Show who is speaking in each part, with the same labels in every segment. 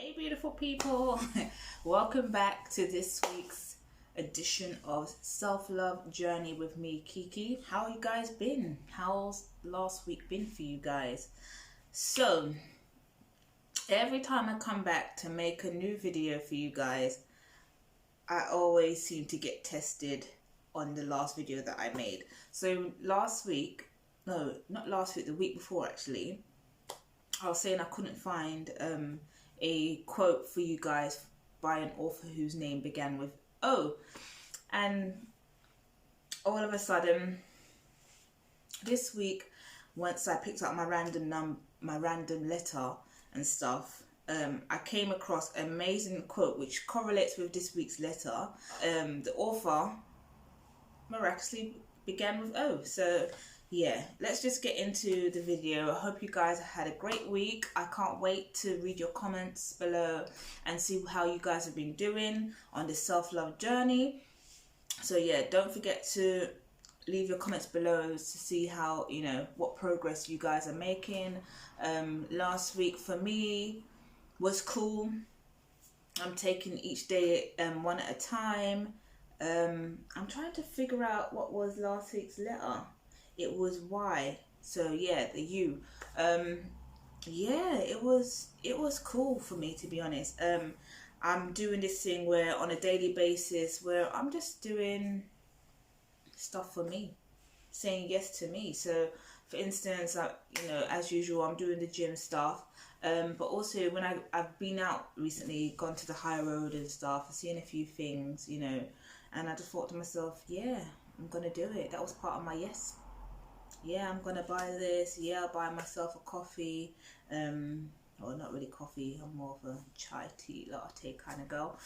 Speaker 1: Hey beautiful people, welcome back to this week's edition of Self-Love Journey with me, Kiki. How you guys been? How's last week been for you guys? So every time I come back to make a new video for you guys, I always seem to get tested on the last video that I made. So last week, no, not last week, the week before actually, I was saying I couldn't find a quote for you guys by an author whose name began with O, and all of a sudden this week, once I picked up my random letter and stuff, I came across an amazing quote which correlates with this week's letter. The author miraculously began with O. So yeah, let's just get into the video. I hope you guys had a great week. I can't wait to read your comments below and see how you guys have been doing on this self-love journey. So yeah, don't forget to leave your comments below to see how, you know, what progress you guys are making. Last week for me was cool. I'm taking each day one at a time. I'm trying to figure out what was last week's letter. It was Y. So yeah, the U. Yeah, it was cool for me, to be honest. I'm doing this thing where on a daily basis where I'm just doing stuff for me, saying yes to me. So for instance, you know, as usual, I'm doing the gym stuff, but also when I've been out recently, gone to the high road and stuff, I've seen a few things, you know, and I just thought to myself, yeah, I'm gonna do it. That was part of my yes. Yeah, I'm gonna buy this. Yeah, I'll buy myself a coffee. Well, not really coffee, I'm more of a chai tea latte kind of girl.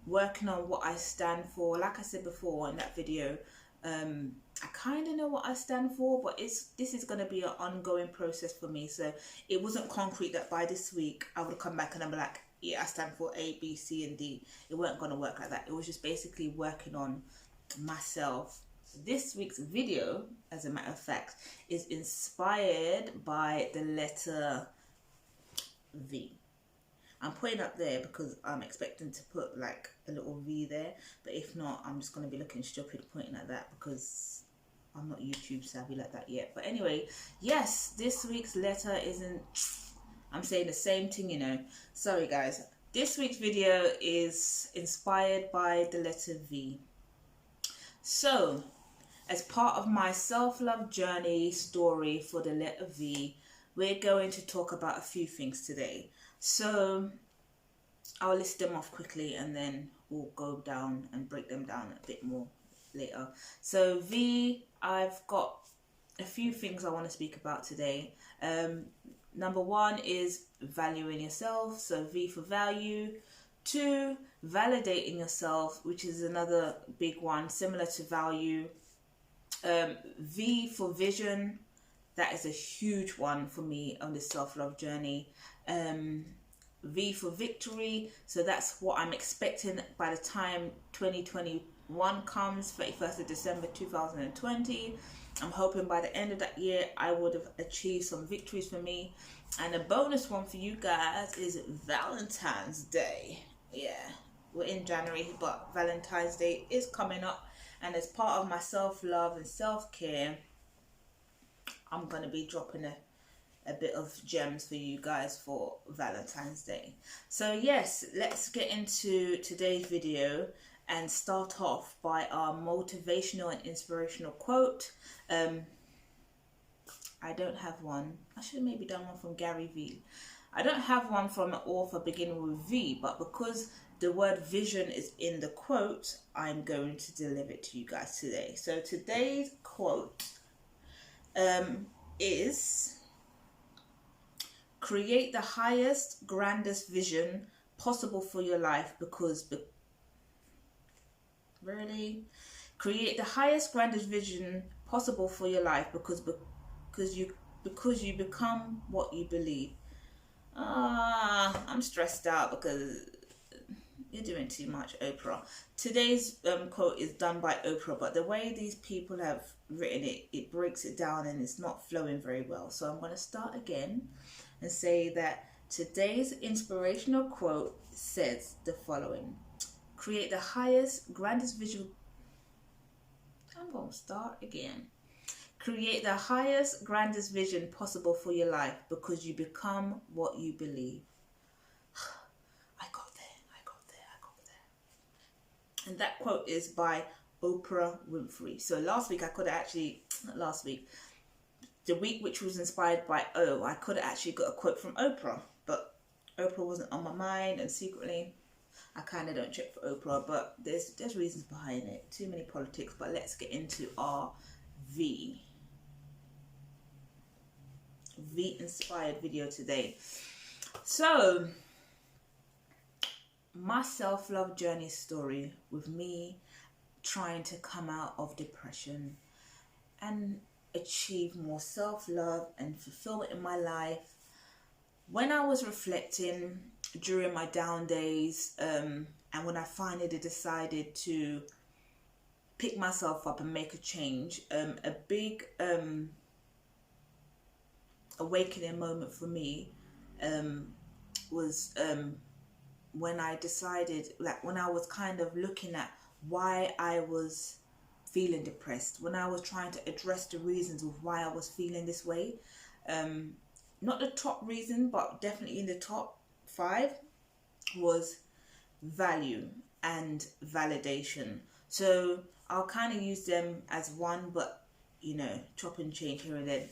Speaker 1: Working on what I stand for. Like I said before in that video, I kind of know what I stand for, but this is going to be an ongoing process for me. So it wasn't concrete that by this week I would come back and I'm like, yeah, I stand for A, B, C and D. It weren't going to work like that. It was just basically working on myself. This week's video, as a matter of fact, is inspired by the letter V. I'm putting up there because I'm expecting to put like a little V there, but if not, I'm just going to be looking stupid pointing at that because I'm not YouTube savvy like that yet. But anyway, yes, this week's letter isn't, I'm saying the same thing, you know. Sorry guys. This week's video is inspired by the letter V. So, as part of my self-love journey story for the letter V, we're going to talk about a few things today. So I'll list them off quickly and then we'll go down and break them down a bit more later. So V, I've got a few things I want to speak about today. Number one is valuing yourself. So V for value. 2, validating yourself, which is another big one, similar to value. V for vision. That is a huge one for me on this self-love journey. V for victory. So that's what I'm expecting by the time 2021 comes, 31st of December 2020. I'm hoping by the end of that year I would have achieved some victories for me. And a bonus one for you guys is Valentine's Day. Yeah, we're in January, but Valentine's Day is coming up. And as part of my self-love and self-care, I'm going to be dropping a bit of gems for you guys for Valentine's Day. So yes, let's get into today's video and start off by our motivational and inspirational quote. I don't have one. I should have maybe done one from Gary V. I don't have one from an author beginning with V, but because the word vision is in the quote, I'm going to deliver it to you guys today. So today's quote is: create the highest, grandest vision possible for your life because create the highest, grandest vision possible for your life because you become what you believe. I'm stressed out because you're doing too much, Oprah. Today's quote is done by Oprah, but the way these people have written it, it breaks it down and it's not flowing very well. So I'm going to start again and say that Today's inspirational quote says the following: create the highest, grandest vision. I'm going to start again. Create the highest, grandest vision possible for your life because you become what you believe. I got there. And that quote is by Oprah Winfrey. So last week I could have actually, not last week, the week which was inspired by I could have actually got a quote from Oprah, but Oprah wasn't on my mind, and secretly I kind of don't check for Oprah, but there's reasons behind it. Too many politics, but let's get into our V inspired video today. So my self-love journey story with me trying to come out of depression and achieve more self-love and fulfillment in my life. When I was reflecting during my down days, and when I finally decided to pick myself up and make a change, a big awakening moment for me was when I decided, like when I was kind of looking at why I was feeling depressed, when I was trying to address the reasons of why I was feeling this way. Not the top reason, but definitely in the top 5 was value and validation. So I'll kind of use them as one, but chop and change here and then.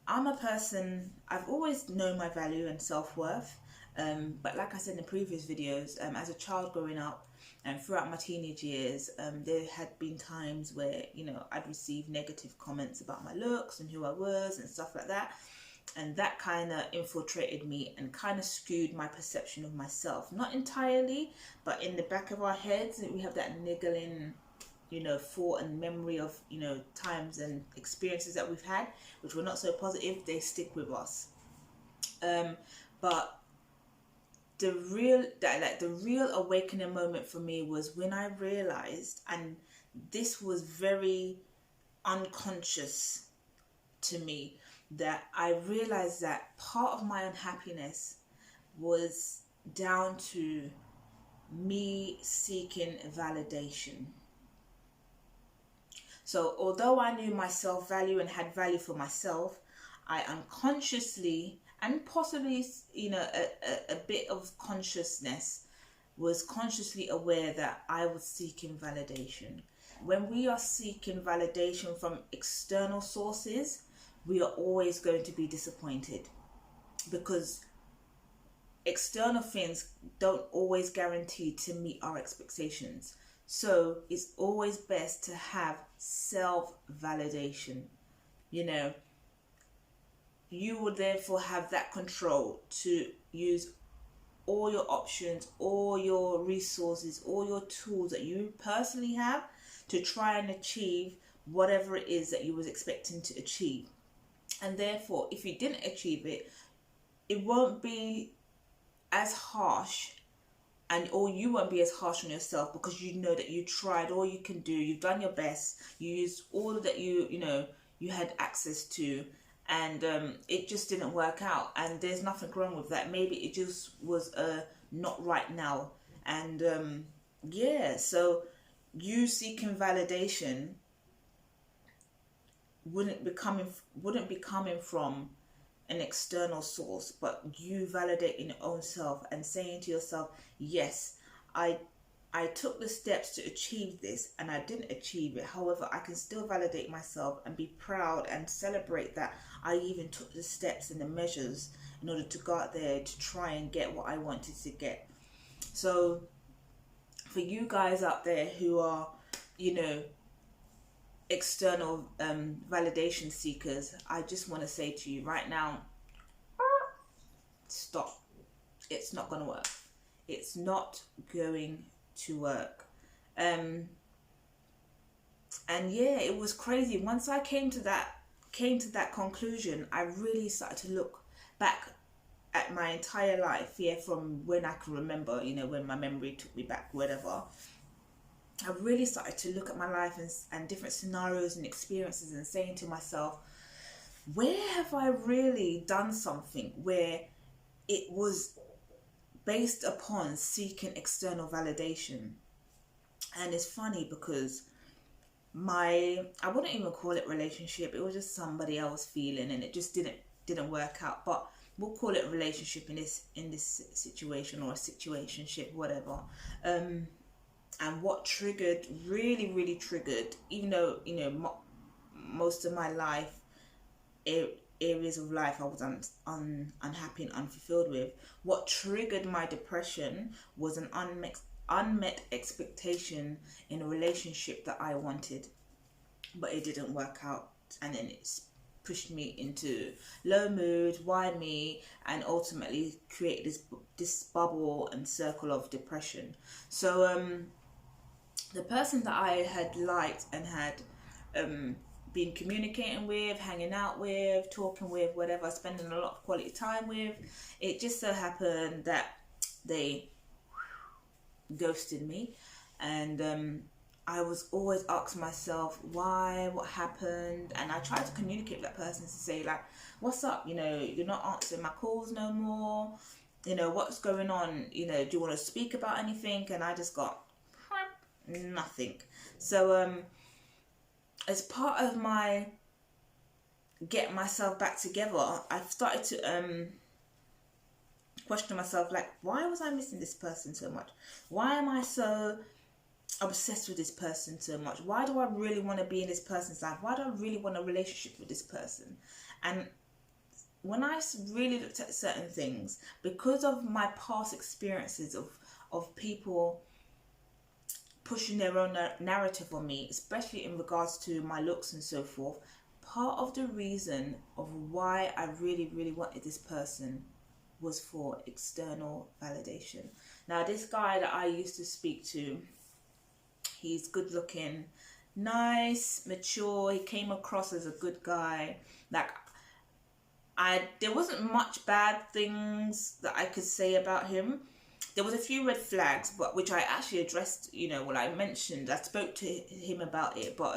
Speaker 1: I'm a person, I've always known my value and self-worth, but like I said in the previous videos, as a child growing up and throughout my teenage years, there had been times where I'd receive negative comments about my looks and who I was and stuff like that, and that kind of infiltrated me and kind of skewed my perception of myself. Not entirely, but in the back of our heads we have that niggling thought and memory of times and experiences that we've had which were not so positive. They stick with us. But the real awakening moment for me was when I realized, and this was very unconscious to me, that I realized that part of my unhappiness was down to me seeking validation. So although I knew my self-value and had value for myself, I unconsciously, and possibly a bit of consciousness, was consciously aware that I was seeking validation. When we are seeking validation from external sources, we are always going to be disappointed, because external things don't always guarantee to meet our expectations. So it's always best to have self-validation. You will therefore have that control to use all your options, all your resources, all your tools that you personally have to try and achieve whatever it is that you was expecting to achieve. And therefore, if you didn't achieve it, it won't be as harsh, or you won't be as harsh on yourself, because you know that you tried all you can do, you've done your best, you used all that you had access to, and it just didn't work out, and there's nothing wrong with that. Maybe it just was not right now, and so you seeking validation wouldn't be coming from an external source, but you validating your own self and saying to yourself, yes, I took the steps to achieve this and I didn't achieve it. However, I can still validate myself and be proud and celebrate that I even took the steps and the measures in order to go out there to try and get what I wanted to get. So for you guys out there who are, external validation seekers, I just want to say to you right now, stop. It's not going to work. It's not going to work. And yeah, it was crazy. Once I came to that conclusion, I really started to look back at my entire life, from when I can remember, when my memory took me back, whatever. I really started to look at my life and different scenarios and experiences, and saying to myself, where have I really done something where it was based upon seeking external validation. And it's funny because I wouldn't even call it relationship, it was just somebody I was feeling, and it just didn't work out. But we'll call it relationship in this situation, or a situationship, whatever. And what triggered, really triggered, even though, most of my life, areas of life I was unhappy and unfulfilled with, what triggered my depression was an unmet expectation in a relationship that I wanted, but it didn't work out, and then it's pushed me into low mood, why me, and ultimately created this bubble and circle of depression. So the person that I had liked and had been communicating with, hanging out with, talking with, whatever, spending a lot of quality time with, it just so happened that they ghosted me. And I was always asking myself why, what happened, and I tried to communicate with that person to say, like, what's up, you're not answering my calls no more, what's going on, do you want to speak about anything? And I just got nothing. So as part of my getting myself back together, I've started to question myself, like, why was I missing this person so much? Why am I so obsessed with this person so much? Why do I really want to be in this person's life? Why do I really want a relationship with this person? And when I really looked at certain things, because of my past experiences of people pushing their own narrative on me, especially in regards to my looks and so forth, part of the reason of why I really wanted this person was for external validation. Now, this guy that I used to speak to, he's good looking, nice, mature, he came across as a good guy. Like, there wasn't much bad things that I could say about him. There was a few red flags, but which I actually addressed, I mentioned, I spoke to him about it, but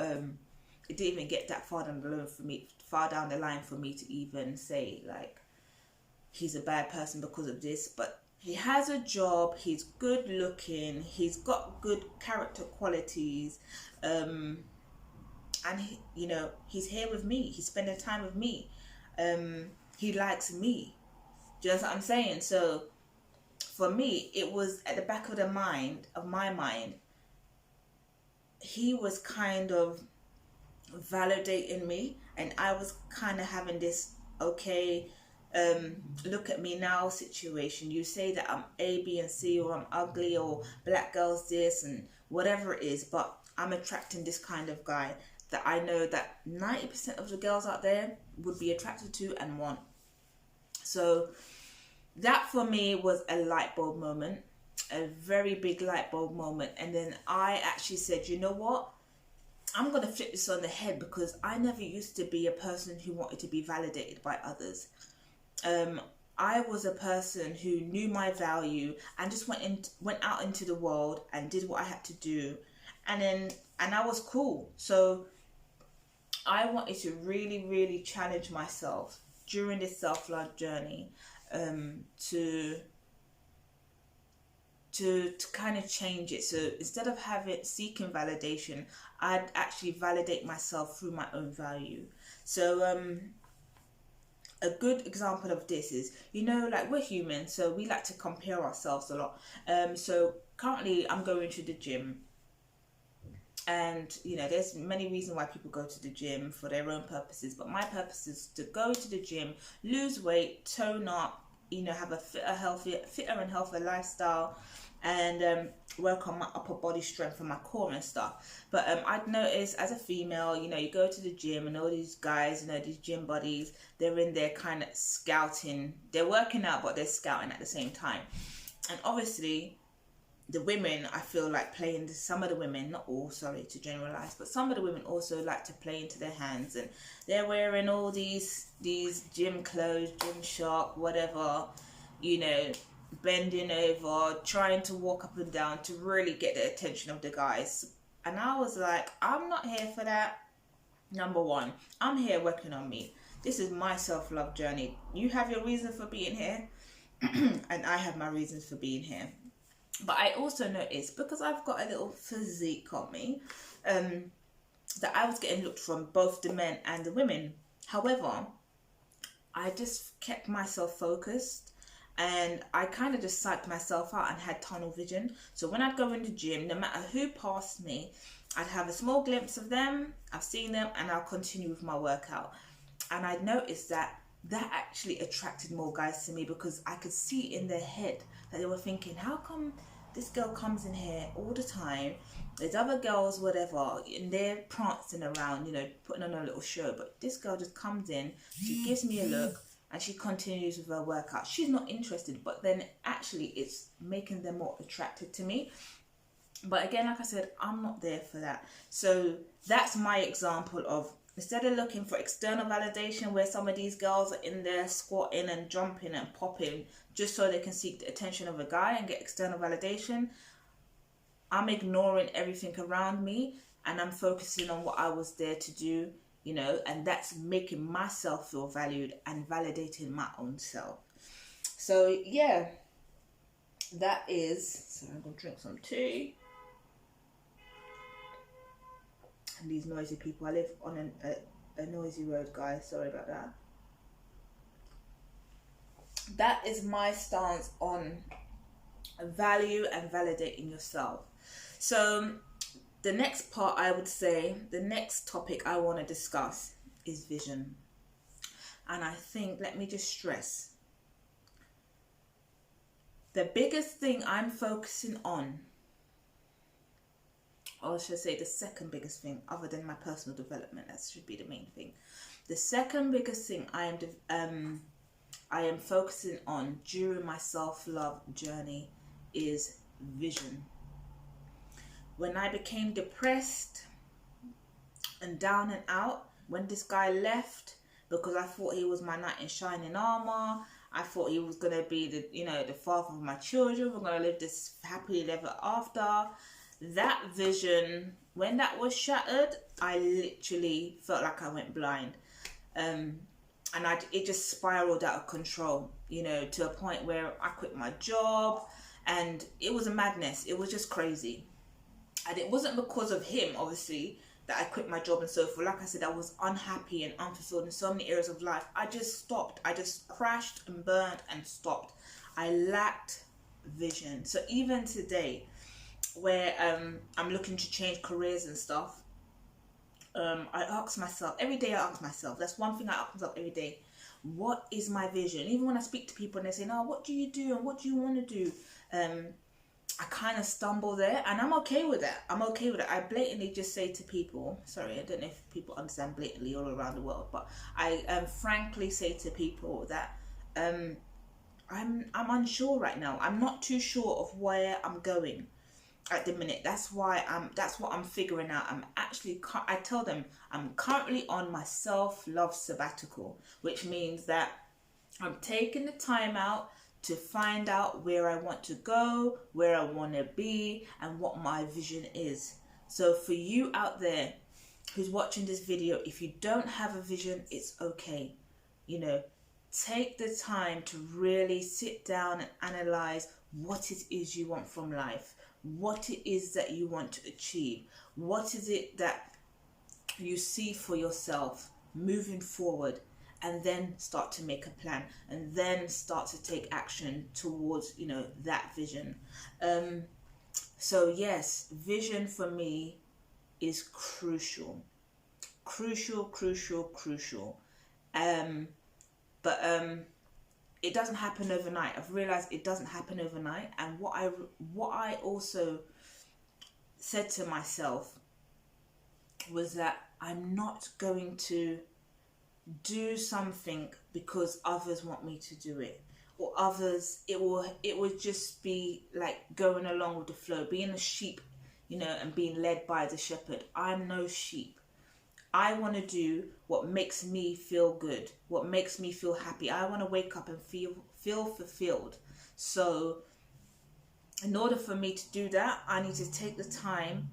Speaker 1: it didn't even get that far down the line for me to even say, like, he's a bad person because of this. But he has a job, he's good looking, he's got good character qualities, and he's here with me, he's spending time with me, he likes me. Do you know what I'm saying? So for me, it was at the back of my mind, he was kind of validating me, and I was kind of having this, okay, look at me now situation. You say that I'm A, B, and C, or I'm ugly, or black girls this, and whatever it is, but I'm attracting this kind of guy that I know that 90% of the girls out there would be attracted to and want. So that for me was a light bulb moment, a very big light bulb moment. And then I actually said, you know what? I'm going to flip this on the head, because I never used to be a person who wanted to be validated by others. I was a person who knew my value and just went out into the world and did what I had to do. And I was cool. So I wanted to really challenge myself during this self-love journey, to kind of change it. So instead of seeking validation, I'd actually validate myself through my own value. So a good example of this is, like, we're human, so we like to compare ourselves a lot. So currently I'm going to the gym, and there's many reasons why people go to the gym for their own purposes, but my purpose is to go to the gym, lose weight, tone up, have a fitter and healthier lifestyle, and work on my upper body strength and my core and stuff. But I'd noticed as a female, you go to the gym, and all these guys, these gym buddies, they're in there kind of scouting. They're working out, but they're scouting at the same time. And obviously the women, I feel like, some of the women, not all, sorry to generalize, but some of the women also like to play into their hands, and they're wearing all these gym clothes, Gymshark, whatever, bending over, trying to walk up and down to really get the attention of the guys. And I was like, I'm not here for that. Number one, I'm here working on me. This is my self-love journey. You have your reason for being here, and I have my reasons for being here. But I also noticed, because I've got a little physique on me, that I was getting looked from both the men and the women. However, I just kept myself focused, and I kind of just psyched myself out and had tunnel vision. So when I'd go in the gym, no matter who passed me, I'd have a small glimpse of them, I've seen them, and I'll continue with my workout. And I noticed that actually attracted more guys to me, because I could see in their head that they were thinking, how come this girl comes in here all the time, there's other girls, whatever, and they're prancing around, you know, putting on a little show, but this girl just comes in, she gives me a look, and she continues with her workout. She's not interested, but then actually it's making them more attracted to me. But again, like I said, I'm not there for that. So that's my example of, instead of looking for external validation, where some of these girls are in there squatting and jumping and popping just so they can seek the attention of a guy and get external validation, I'm ignoring everything around me, and I'm focusing on what I was there to do, you know, and that's making myself feel valued and validating my own self. So yeah, that is, so I'm going to drink some tea. And these noisy people, I live on a noisy road, guys, sorry about that. That is my stance on value and validating yourself. So the next part, I would say, the next topic I want to discuss is vision. And I think, let me just stress, the biggest thing I'm focusing on, or should I say the second biggest thing, other than my personal development, that should be the main thing. The second biggest thing I am focusing on during my self-love journey is vision. When I became depressed and down and out, when this guy left, because I thought he was my knight in shining armor, I thought he was going to be the, you know, the father of my children, we're going to live this happily ever after. That vision, when that was shattered, I literally felt like I went blind. And it just spiraled out of control, you know, to a point where I quit my job, and it was a madness. It was just crazy. And it wasn't because of him, obviously, that I quit my job and so forth. Like I said, I was unhappy and unfulfilled in so many areas of life. I just stopped. I just crashed and burned and stopped. I lacked vision. So even today, where I'm looking to change careers and stuff, I ask myself, every day I ask myself, that's one thing I ask myself every day, what is my vision? Even when I speak to people and they say, no, what do you do and what do you want to do? I kind of stumble there, and I'm okay with that. I'm okay with it. I blatantly just say to people, sorry, I don't know if people understand blatantly all around the world, but I frankly say to people that I'm unsure right now. I'm not too sure of where I'm going at the minute. That's what I'm figuring out. I tell them I'm currently on my self-love sabbatical, which means that I'm taking the time out to find out where I want to go, where I want to be, and what my vision is. So for you out there who's watching this video, if you don't have a vision, it's okay. You know, take the time to really sit down and analyze what it is you want from life, what it is that you want to achieve, what is it that you see for yourself moving forward, and then start to make a plan, and then start to take action towards, you know, that vision. So yes, vision for me is crucial. But it doesn't happen overnight. I've realized it doesn't happen overnight. And what I also said to myself was that I'm not going to do something because others want me to do it, or others, it would just be like going along with the flow, being a sheep, you know, and being led by the shepherd. I'm no sheep. I want to do what makes me feel good, what makes me feel happy. I want to wake up and feel fulfilled. So in order for me to do that, I need to take the time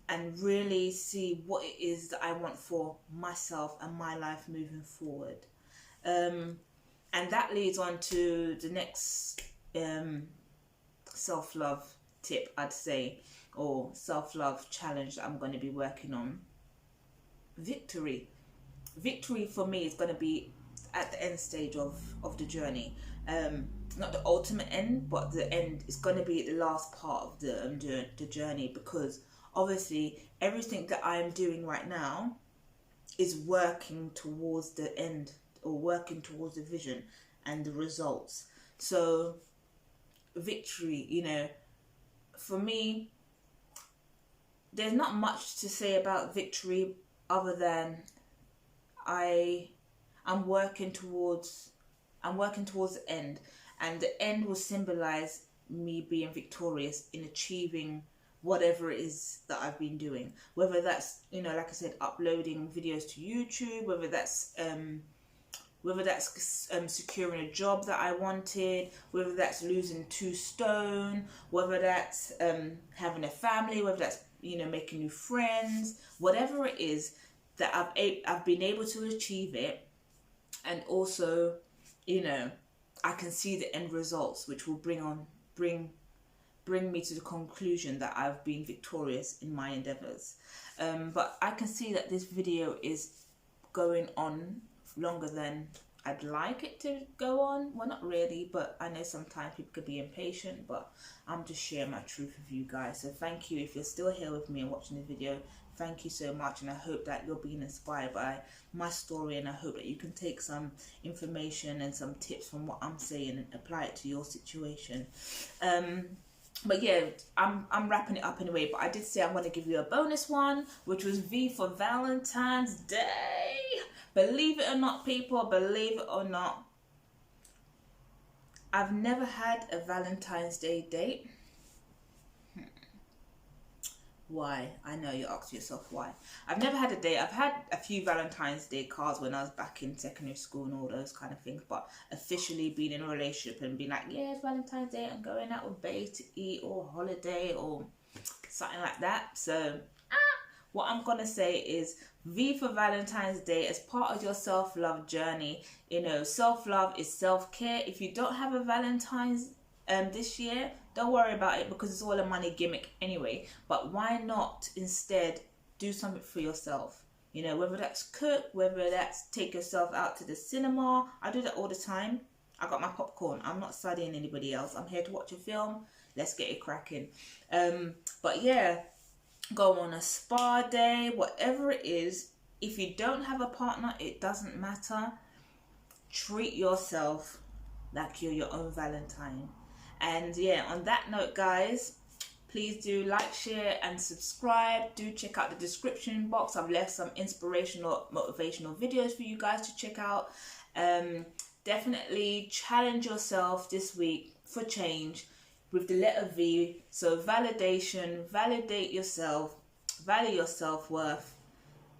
Speaker 1: and really see what it is that I want for myself and my life moving forward. And And that leads on to the next self-love tip, I'd say, or self-love challenge that I'm going to be working on. Victory for me is going to be at the end stage of the journey. Not the ultimate end, but the end is going to be the last part of the journey, because obviously everything that I'm doing right now is working towards the end, or working towards the vision and the results. So victory, you know, for me, there's not much to say about victory other than I'm working towards the end, and the end will symbolize me being victorious in achieving whatever it is that I've been doing, whether that's, you know, like I said, uploading videos to YouTube, whether that's securing a job that I wanted, whether that's losing 2 stone, whether that's having a family, whether that's, you know, making new friends, whatever it is that I've been able to achieve it. And also, you know, I can see the end results, which will bring me to the conclusion that I've been victorious in my endeavors. But I can see that this video is going on longer than I'd like it to go on. Well, not really, but I know sometimes people could be impatient, but I'm just sharing my truth with you guys. So thank you if you're still here with me and watching the video. Thank you so much, and I hope that you're being inspired by my story, and I hope that you can take some information and some tips from what I'm saying and apply it to your situation. But yeah, I'm wrapping it up anyway, but I did say I'm going to give you a bonus one, which was V for Valentine's Day. Believe it or not, people, believe it or not, I've never had a Valentine's Day date. Why? I know you're asking yourself why. I've never had a date. I've had a few Valentine's Day cards when I was back in secondary school and all those kind of things, but officially being in a relationship and being like, yeah, it's Valentine's Day, I'm going out with bae to eat or holiday or something like that. So what I'm gonna say is V for Valentine's Day as part of your self-love journey. You know, self-love is self-care. If you don't have a Valentine's this year, don't worry about it, because it's all a money gimmick anyway. But why not instead do something for yourself? You know, whether that's cook, whether that's take yourself out to the cinema. I do that all the time. I got my popcorn. I'm not studying anybody else. I'm here to watch a film. Let's get it cracking. But yeah, go on a spa day, whatever it is. If you don't have a partner, it doesn't matter. Treat yourself like you're your own Valentine. And yeah, on that note, guys, please do like, share and subscribe. Do check out the description box. I've left some inspirational, motivational videos for you guys to check out. Definitely challenge yourself this week for change with the letter V. So validation, validate yourself, value your self-worth,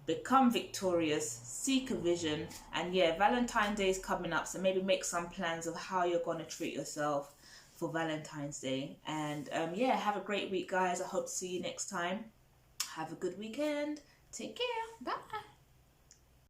Speaker 1: become victorious, seek a vision. And yeah, Valentine's Day is coming up, so maybe make some plans of how you're going to treat yourself for Valentine's Day. And yeah, have a great week, guys. I hope to see you next time. Have a good weekend. Take care. Bye.